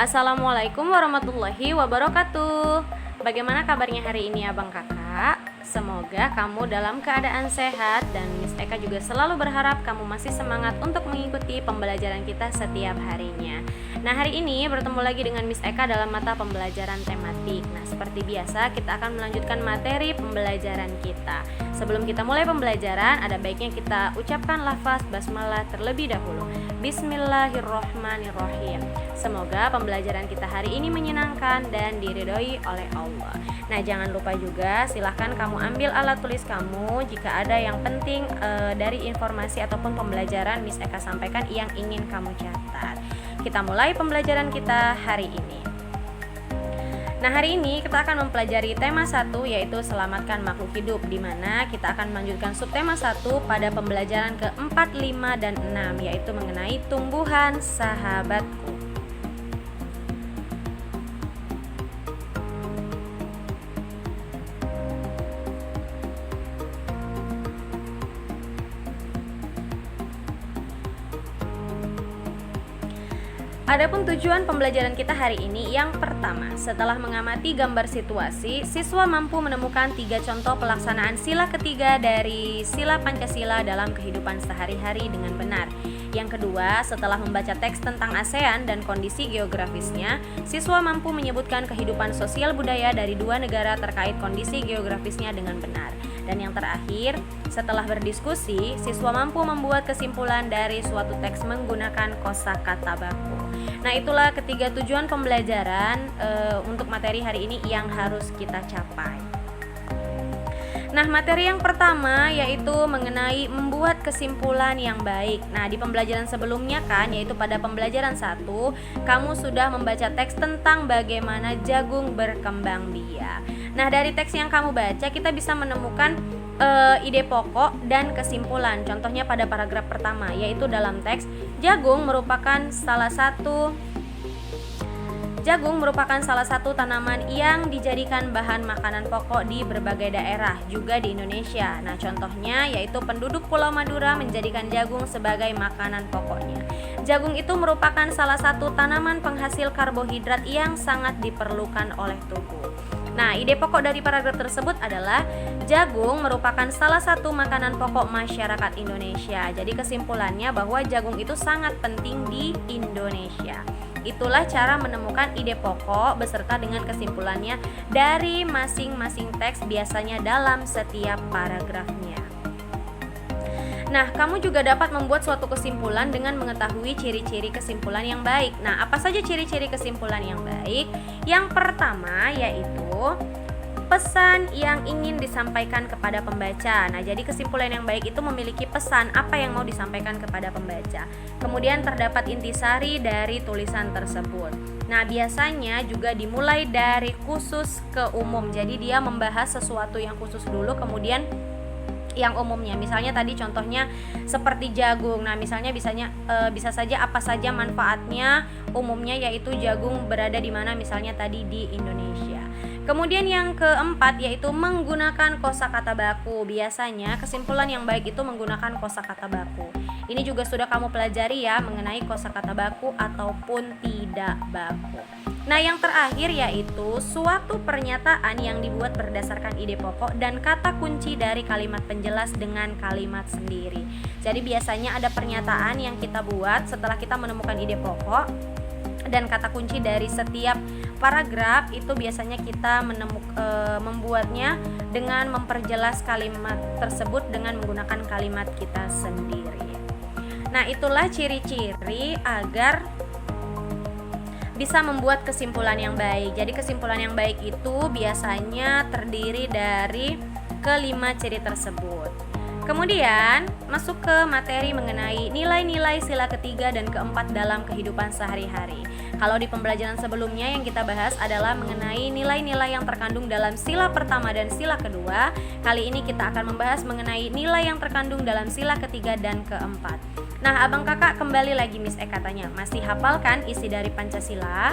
Assalamualaikum warahmatullahi wabarakatuh. Bagaimana kabarnya hari ini abang kakak? Semoga kamu dalam keadaan sehat dan Miss Eka juga selalu berharap kamu masih semangat untuk mengikuti pembelajaran kita setiap harinya. Nah, hari ini bertemu lagi dengan Miss Eka dalam mata pembelajaran tematik. Nah, seperti biasa kita akan melanjutkan materi pembelajaran kita. Sebelum kita mulai pembelajaran, ada baiknya kita ucapkan lafaz basmalah terlebih dahulu. Bismillahirrohmanirrohim. Semoga pembelajaran kita hari ini menyenangkan dan diridhoi oleh Allah. Nah, jangan lupa juga silahkan kamu ambil alat tulis kamu jika ada yang penting dari informasi ataupun pembelajaran Miss Eka sampaikan yang ingin kamu catat. Kita mulai pembelajaran kita hari ini. Nah, hari ini kita akan mempelajari tema 1 yaitu selamatkan makhluk hidup, di mana kita akan melanjutkan subtema 1 pada pembelajaran ke-4, 5, dan 6 yaitu mengenai tumbuhan sahabatku. Adapun tujuan pembelajaran kita hari ini, yang pertama, setelah mengamati gambar situasi, siswa mampu menemukan 3 contoh pelaksanaan sila ketiga dari sila Pancasila dalam kehidupan sehari-hari dengan benar. Yang kedua, setelah membaca teks tentang ASEAN dan kondisi geografisnya, siswa mampu menyebutkan kehidupan sosial budaya dari 2 negara terkait kondisi geografisnya dengan benar. Dan yang terakhir, setelah berdiskusi, siswa mampu membuat kesimpulan dari suatu teks menggunakan kosakata baku. Nah, itulah ketiga tujuan pembelajaran untuk materi hari ini yang harus kita capai. Nah, materi yang pertama yaitu mengenai membuat kesimpulan yang baik. Nah, di pembelajaran sebelumnya kan, yaitu pada pembelajaran 1, kamu sudah membaca teks tentang bagaimana jagung berkembang biak. Nah, dari teks yang kamu baca kita bisa menemukan ide pokok dan kesimpulan. Contohnya pada paragraf pertama, yaitu dalam teks jagung merupakan salah satu tanaman yang dijadikan bahan makanan pokok di berbagai daerah, juga di Indonesia. Nah, contohnya yaitu penduduk Pulau Madura menjadikan jagung sebagai makanan pokoknya. Jagung itu merupakan salah satu tanaman penghasil karbohidrat yang sangat diperlukan oleh tubuh. Nah, ide pokok dari paragraf tersebut adalah jagung merupakan salah satu makanan pokok masyarakat Indonesia. Jadi kesimpulannya bahwa jagung itu sangat penting di Indonesia. Itulah cara menemukan ide pokok beserta dengan kesimpulannya dari masing-masing teks biasanya dalam setiap paragrafnya. Nah, kamu juga dapat membuat suatu kesimpulan dengan mengetahui ciri-ciri kesimpulan yang baik. Nah, apa saja ciri-ciri kesimpulan yang baik? Yang pertama yaitu pesan yang ingin disampaikan kepada pembaca. Nah, jadi kesimpulan yang baik itu memiliki pesan apa yang mau disampaikan kepada pembaca. Kemudian terdapat intisari dari tulisan tersebut. Nah, biasanya juga dimulai dari khusus ke umum. Jadi dia membahas sesuatu yang khusus dulu, kemudian yang umumnya. Misalnya tadi contohnya seperti jagung. Nah, misalnya bisa saja apa saja manfaatnya, umumnya yaitu jagung berada di mana, misalnya tadi di Indonesia. Kemudian yang keempat yaitu menggunakan kosakata baku. Biasanya kesimpulan yang baik itu menggunakan kosakata baku. Ini juga sudah kamu pelajari ya mengenai kosakata baku ataupun tidak baku. Nah, yang terakhir yaitu suatu pernyataan yang dibuat berdasarkan ide pokok dan kata kunci dari kalimat penjelas dengan kalimat sendiri. Jadi biasanya ada pernyataan yang kita buat setelah kita menemukan ide pokok dan kata kunci dari setiap paragraf itu biasanya kita membuatnya dengan memperjelas kalimat tersebut dengan menggunakan kalimat kita sendiri. Nah, itulah ciri-ciri agar bisa membuat kesimpulan yang baik. Jadi kesimpulan yang baik itu biasanya terdiri dari kelima ciri tersebut. Kemudian masuk ke materi mengenai nilai-nilai sila ketiga dan keempat dalam kehidupan sehari-hari. Kalau di pembelajaran sebelumnya yang kita bahas adalah mengenai nilai-nilai yang terkandung dalam sila pertama dan sila kedua. Kali ini kita akan membahas mengenai nilai yang terkandung dalam sila ketiga dan keempat. Nah, abang kakak kembali lagi Miss Eka tanya, masih hafal kan isi dari Pancasila?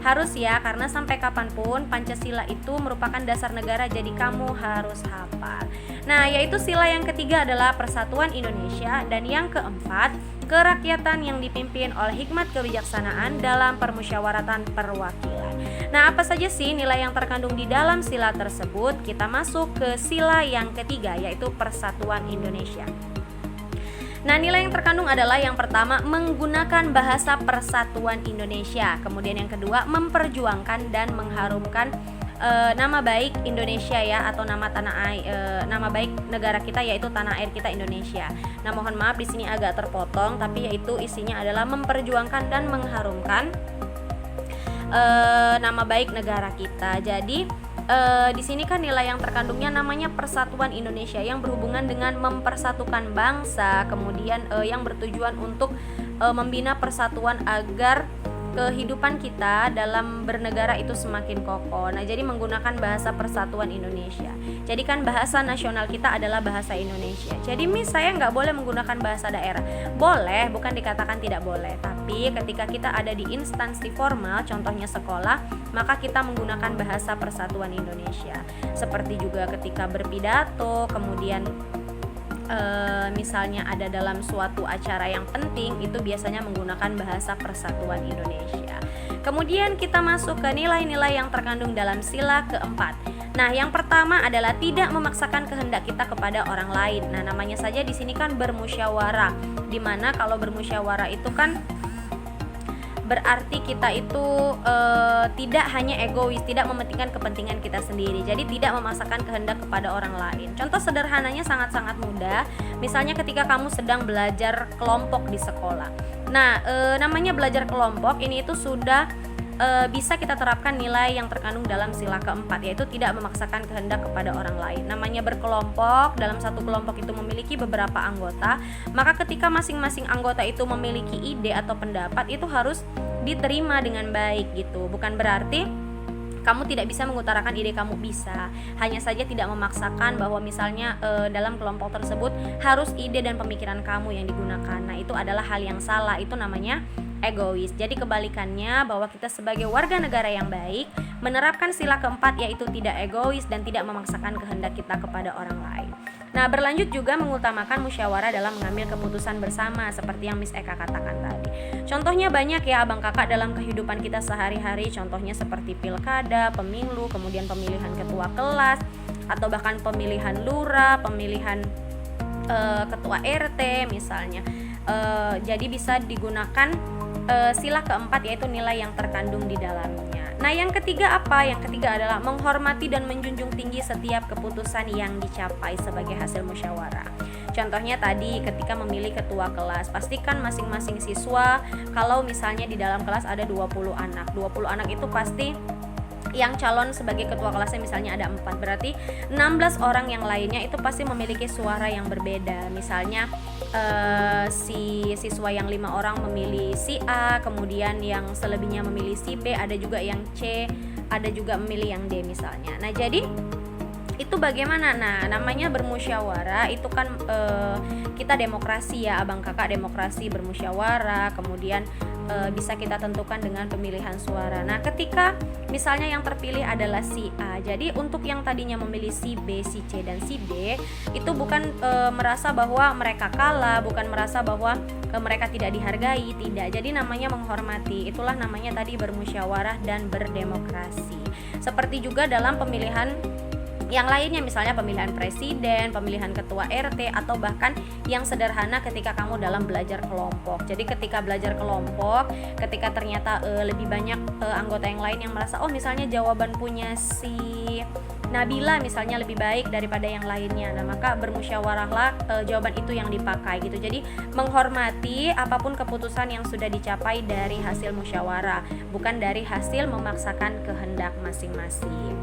Harus ya, karena sampai kapanpun Pancasila itu merupakan dasar negara, jadi kamu harus hafal. Nah, yaitu sila yang ketiga adalah Persatuan Indonesia, dan yang keempat kerakyatan yang dipimpin oleh hikmat kebijaksanaan dalam permusyawaratan perwakilan. Nah, apa saja sih nilai yang terkandung di dalam sila tersebut? Kita masuk ke sila yang ketiga, yaitu Persatuan Indonesia. Nah, nilai yang terkandung adalah yang pertama, menggunakan bahasa Persatuan Indonesia. Kemudian yang kedua, memperjuangkan dan mengharumkan nama baik Indonesia ya, atau nama nama baik negara kita, yaitu tanah air kita Indonesia. Nah, mohon maaf di sini agak terpotong, tapi yaitu isinya adalah memperjuangkan dan mengharumkan nama baik negara kita. Jadi di sini kan nilai yang terkandungnya namanya Persatuan Indonesia, yang berhubungan dengan mempersatukan bangsa, kemudian yang bertujuan untuk membina persatuan agar kehidupan kita dalam bernegara itu semakin kokoh. Nah, jadi menggunakan bahasa Persatuan Indonesia. Jadi kan bahasa nasional kita adalah bahasa Indonesia. Jadi saya nggak boleh menggunakan bahasa daerah. Boleh, bukan dikatakan tidak boleh. Tapi ketika kita ada di instansi formal, contohnya sekolah, maka kita menggunakan bahasa Persatuan Indonesia. Seperti juga ketika berpidato, kemudian misalnya ada dalam suatu acara yang penting, itu biasanya menggunakan bahasa Persatuan Indonesia. Kemudian kita masuk ke nilai-nilai yang terkandung dalam sila keempat. Nah, yang pertama adalah tidak memaksakan kehendak kita kepada orang lain. Nah, namanya saja di sini kan bermusyawarah, dimana kalau bermusyawarah itu kan berarti kita itu tidak hanya egois, tidak mementingkan kepentingan kita sendiri. Jadi tidak memaksakan kehendak kepada orang lain. Contoh sederhananya sangat-sangat mudah. Misalnya ketika kamu sedang belajar kelompok di sekolah. Nah, namanya belajar kelompok ini itu sudah bisa kita terapkan nilai yang terkandung dalam sila keempat, yaitu tidak memaksakan kehendak kepada orang lain. Namanya berkelompok, dalam satu kelompok itu memiliki beberapa anggota, maka ketika masing-masing anggota itu memiliki ide atau pendapat, itu harus diterima dengan baik gitu. Bukan berarti kamu tidak bisa mengutarakan ide kamu, bisa, hanya saja tidak memaksakan bahwa misalnya dalam kelompok tersebut harus ide dan pemikiran kamu yang digunakan. Nah, itu adalah hal yang salah, itu namanya egois. Jadi kebalikannya, bahwa kita sebagai warga negara yang baik menerapkan sila keempat, yaitu tidak egois dan tidak memaksakan kehendak kita kepada orang lain. Nah, berlanjut juga mengutamakan musyawarah dalam mengambil keputusan bersama, seperti yang Miss Eka katakan tadi. Contohnya banyak ya abang kakak dalam kehidupan kita sehari-hari. Contohnya seperti pilkada, pemilu, kemudian pemilihan ketua kelas, atau bahkan pemilihan lurah, pemilihan ketua RT misalnya. Jadi bisa digunakan sila keempat, yaitu nilai yang terkandung di dalamnya. Nah, yang ketiga apa? Yang ketiga adalah menghormati dan menjunjung tinggi setiap keputusan yang dicapai sebagai hasil musyawarah. Contohnya tadi ketika memilih ketua kelas, pastikan masing-masing siswa, kalau misalnya di dalam kelas ada 20 anak. 20 anak itu pasti yang calon sebagai ketua kelasnya misalnya ada 4, berarti 16 orang yang lainnya itu pasti memiliki suara yang berbeda. Misalnya si siswa yang 5 orang memilih si A, kemudian yang selebihnya memilih si B, ada juga yang C, ada juga memilih yang D misalnya. Nah, jadi itu bagaimana? Nah, namanya bermusyawarah itu kan kita demokrasi ya abang kakak, demokrasi bermusyawarah, kemudian bisa kita tentukan dengan pemilihan suara. Nah, ketika misalnya yang terpilih adalah si A, jadi untuk yang tadinya memilih si B, si C, dan si D itu bukan merasa bahwa mereka kalah, bukan merasa bahwa mereka tidak dihargai, tidak. Jadi namanya menghormati, itulah namanya tadi bermusyawarah dan berdemokrasi. Seperti juga dalam pemilihan yang lainnya, misalnya pemilihan presiden, pemilihan ketua RT, atau bahkan yang sederhana ketika kamu dalam belajar kelompok. Jadi ketika belajar kelompok, ketika ternyata lebih banyak anggota yang lain yang merasa, oh misalnya jawaban punya si Nabila misalnya lebih baik daripada yang lainnya, nah maka bermusyawarahlah jawaban itu yang dipakai gitu. Jadi menghormati apapun keputusan yang sudah dicapai dari hasil musyawarah, bukan dari hasil memaksakan kehendak masing-masing.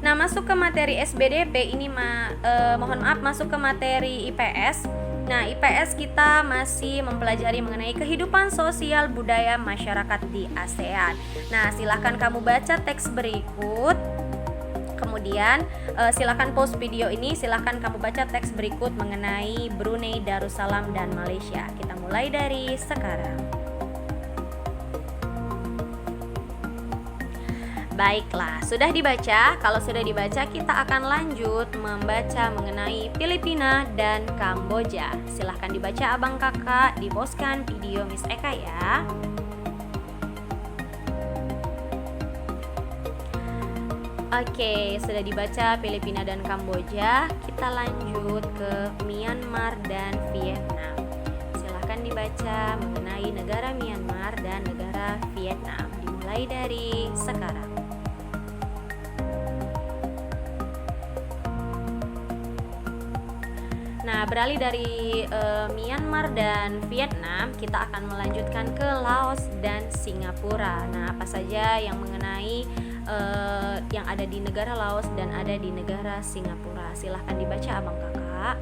Nah, masuk ke materi SBDP ini mohon maaf, masuk ke materi IPS. Nah, IPS kita masih mempelajari mengenai kehidupan sosial budaya masyarakat di ASEAN. Nah, silahkan kamu baca teks berikut. Kemudian silahkan pause video ini, silahkan kamu baca teks berikut mengenai Brunei Darussalam dan Malaysia. Kita mulai dari sekarang. Baiklah, sudah dibaca? Kalau sudah dibaca, kita akan lanjut membaca mengenai Filipina dan Kamboja. Silahkan dibaca abang kakak, dipostkan video Miss Eka ya. Oke, sudah dibaca Filipina dan Kamboja. Kita lanjut ke Myanmar dan Vietnam. Silahkan dibaca mengenai negara Myanmar dan negara Vietnam. Dimulai dari sekarang. Nah, beralih dari Myanmar dan Vietnam, kita akan melanjutkan ke Laos dan Singapura. Nah, apa saja yang mengenai yang ada di negara Laos dan ada di negara Singapura? Silahkan dibaca abang kakak.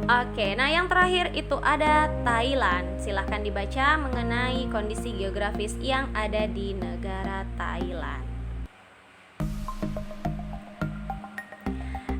Oke, nah yang terakhir itu ada Thailand. Silahkan dibaca mengenai kondisi geografis yang ada di negara Thailand.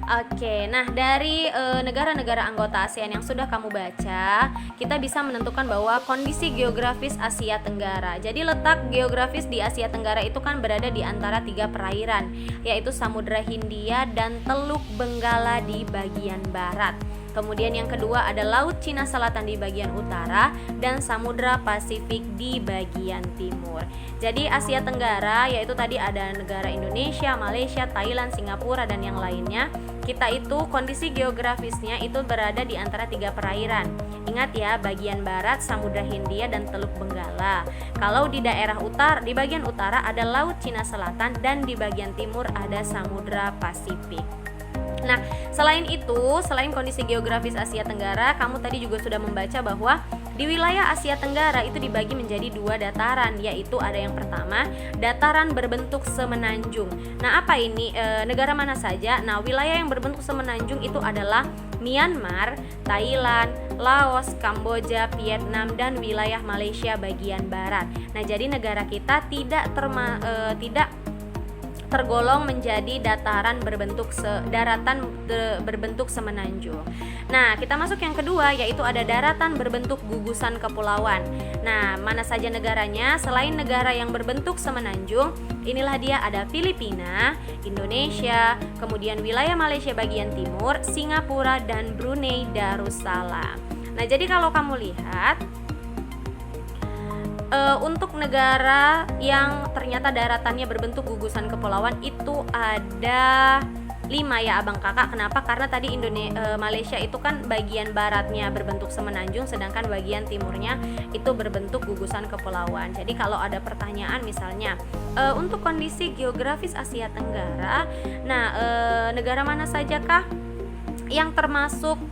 Oke, nah dari negara-negara anggota ASEAN yang sudah kamu baca, kita bisa menentukan bahwa kondisi geografis Asia Tenggara. Jadi letak geografis di Asia Tenggara itu kan berada di antara 3 perairan, yaitu Samudra Hindia dan Teluk Benggala di bagian barat. Kemudian yang kedua ada Laut Cina Selatan di bagian utara dan Samudra Pasifik di bagian timur. Jadi Asia Tenggara yaitu tadi ada negara Indonesia, Malaysia, Thailand, Singapura dan yang lainnya. Kita itu kondisi geografisnya itu berada di antara 3 perairan. Ingat ya, bagian barat Samudra Hindia dan Teluk Benggala. Kalau di daerah utara, di bagian utara ada Laut Cina Selatan dan di bagian timur ada Samudra Pasifik. Nah, selain itu, selain kondisi geografis Asia Tenggara, kamu tadi juga sudah membaca bahwa di wilayah Asia Tenggara itu dibagi menjadi 2 dataran, yaitu ada yang pertama, dataran berbentuk semenanjung. Nah, apa ini? Negara mana saja? Nah, wilayah yang berbentuk semenanjung itu adalah Myanmar, Thailand, Laos, Kamboja, Vietnam, dan wilayah Malaysia bagian barat. Nah, jadi negara kita tidak tergolong menjadi daratan berbentuk semenanjung. Nah, kita masuk yang kedua, yaitu ada daratan berbentuk gugusan kepulauan. Nah, mana saja negaranya? Selain negara yang berbentuk semenanjung, inilah dia, ada Filipina, Indonesia, kemudian wilayah Malaysia bagian timur, Singapura, dan Brunei Darussalam. Nah, jadi kalau kamu lihat untuk negara yang ternyata daratannya berbentuk gugusan kepulauan itu ada 5 ya abang kakak. Kenapa? Karena tadi Malaysia itu kan bagian baratnya berbentuk semenanjung, sedangkan bagian timurnya itu berbentuk gugusan kepulauan. Jadi kalau ada pertanyaan misalnya untuk kondisi geografis Asia Tenggara, nah negara mana sajakah yang termasuk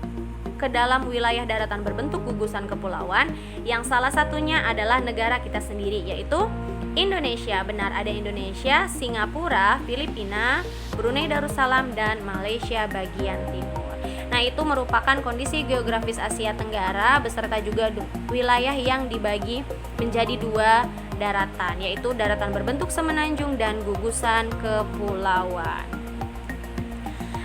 ke dalam wilayah daratan berbentuk gugusan kepulauan? Yang salah satunya adalah negara kita sendiri, yaitu Indonesia. Benar, ada Indonesia, Singapura, Filipina, Brunei Darussalam, dan Malaysia bagian timur. Nah, itu merupakan kondisi geografis Asia Tenggara beserta juga wilayah yang dibagi menjadi 2 daratan, yaitu daratan berbentuk semenanjung dan gugusan kepulauan.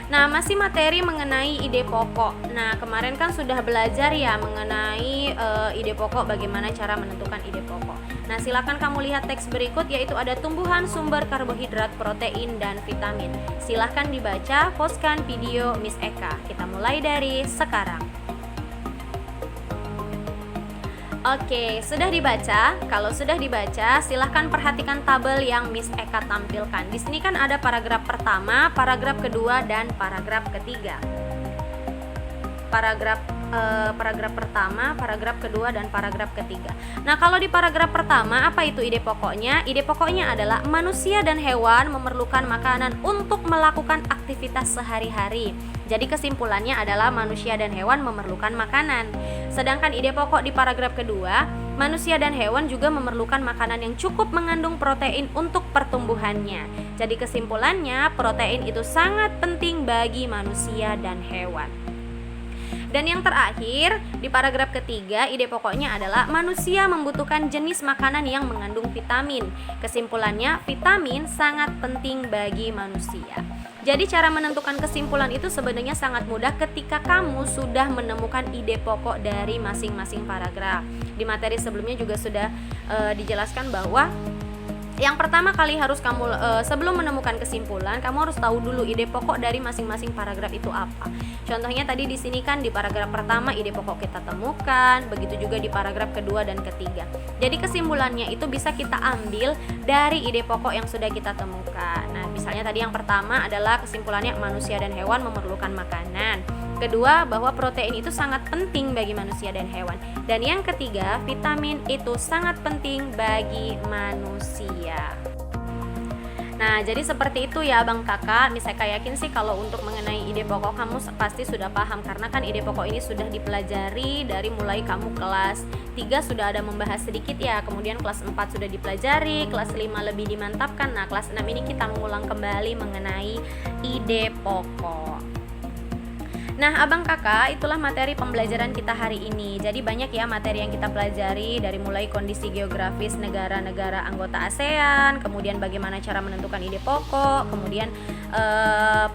Nah, masih materi mengenai ide pokok. Nah, kemarin kan sudah belajar ya mengenai ide pokok, bagaimana cara menentukan ide pokok. Nah, silakan kamu lihat teks berikut, yaitu ada tumbuhan, sumber karbohidrat, protein, dan vitamin. Silakan dibaca, postkan video Miss Eka. Kita mulai dari sekarang. Oke, sudah dibaca? Kalau sudah dibaca, silahkan perhatikan tabel yang Miss Eka tampilkan. Di sini kan ada paragraf pertama, paragraf kedua, dan paragraf ketiga. Paragraf pertama, paragraf kedua, dan paragraf ketiga. Nah, kalau di paragraf pertama, apa itu ide pokoknya? Ide pokoknya adalah manusia dan hewan memerlukan makanan untuk melakukan aktivitas sehari-hari. Jadi kesimpulannya adalah manusia dan hewan memerlukan makanan. Sedangkan ide pokok di paragraf kedua, manusia dan hewan juga memerlukan makanan yang cukup mengandung protein untuk pertumbuhannya. Jadi kesimpulannya, protein itu sangat penting bagi manusia dan hewan. Dan yang terakhir, di paragraf ketiga, ide pokoknya adalah manusia membutuhkan jenis makanan yang mengandung vitamin. Kesimpulannya, vitamin sangat penting bagi manusia. Jadi cara menentukan kesimpulan itu sebenarnya sangat mudah ketika kamu sudah menemukan ide pokok dari masing-masing paragraf. Di materi sebelumnya juga sudah dijelaskan bahwa yang pertama kali harus kamu sebelum menemukan kesimpulan, kamu harus tahu dulu ide pokok dari masing-masing paragraf itu apa. Contohnya tadi di sini kan di paragraf pertama ide pokok kita temukan, begitu juga di paragraf kedua dan ketiga. Jadi kesimpulannya itu bisa kita ambil dari ide pokok yang sudah kita temukan. Nah, misalnya tadi yang pertama adalah kesimpulannya manusia dan hewan memerlukan makanan. Kedua, bahwa protein itu sangat penting bagi manusia dan hewan. Dan yang ketiga, vitamin itu sangat penting bagi manusia. Nah, jadi seperti itu ya Abang Kakak. Saya yakin sih kalau untuk mengenai ide pokok kamu pasti sudah paham, karena kan ide pokok ini sudah dipelajari dari mulai kamu kelas 3 sudah ada membahas sedikit ya, kemudian kelas 4 sudah dipelajari, kelas 5 lebih dimantapkan. Nah, kelas 6 ini kita mengulang kembali mengenai ide pokok. Nah, Abang Kakak, itulah materi pembelajaran kita hari ini. Jadi banyak ya materi yang kita pelajari, dari mulai kondisi geografis negara-negara anggota ASEAN, kemudian bagaimana cara menentukan ide pokok, kemudian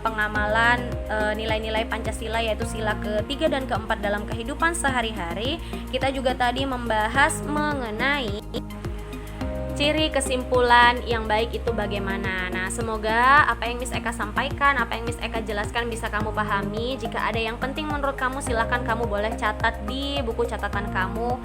pengamalan nilai-nilai Pancasila, yaitu sila ke-3 dan ke-4 dalam kehidupan sehari-hari. Kita juga tadi membahas mengenai ciri kesimpulan yang baik itu bagaimana. Nah, semoga apa yang Miss Eka sampaikan, apa yang Miss Eka jelaskan bisa kamu pahami. Jika ada yang penting menurut kamu, silahkan kamu boleh catat di buku catatan kamu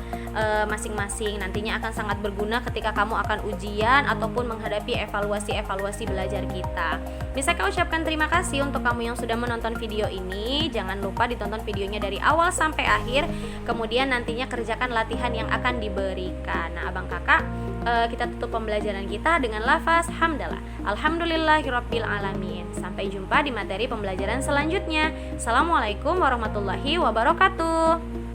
masing-masing. Nantinya akan sangat berguna ketika kamu akan ujian ataupun menghadapi evaluasi belajar kita. Miss Eka ucapkan terima kasih untuk kamu yang sudah menonton video ini. Jangan lupa ditonton videonya dari awal sampai akhir. Kemudian nantinya kerjakan latihan yang akan diberikan. Nah, Abang Kakak, kita tutup pembelajaran kita dengan lafaz hamdalah. Alhamdulillahirabbil alamin. Sampai jumpa di materi pembelajaran selanjutnya. Assalamualaikum warahmatullahi wabarakatuh.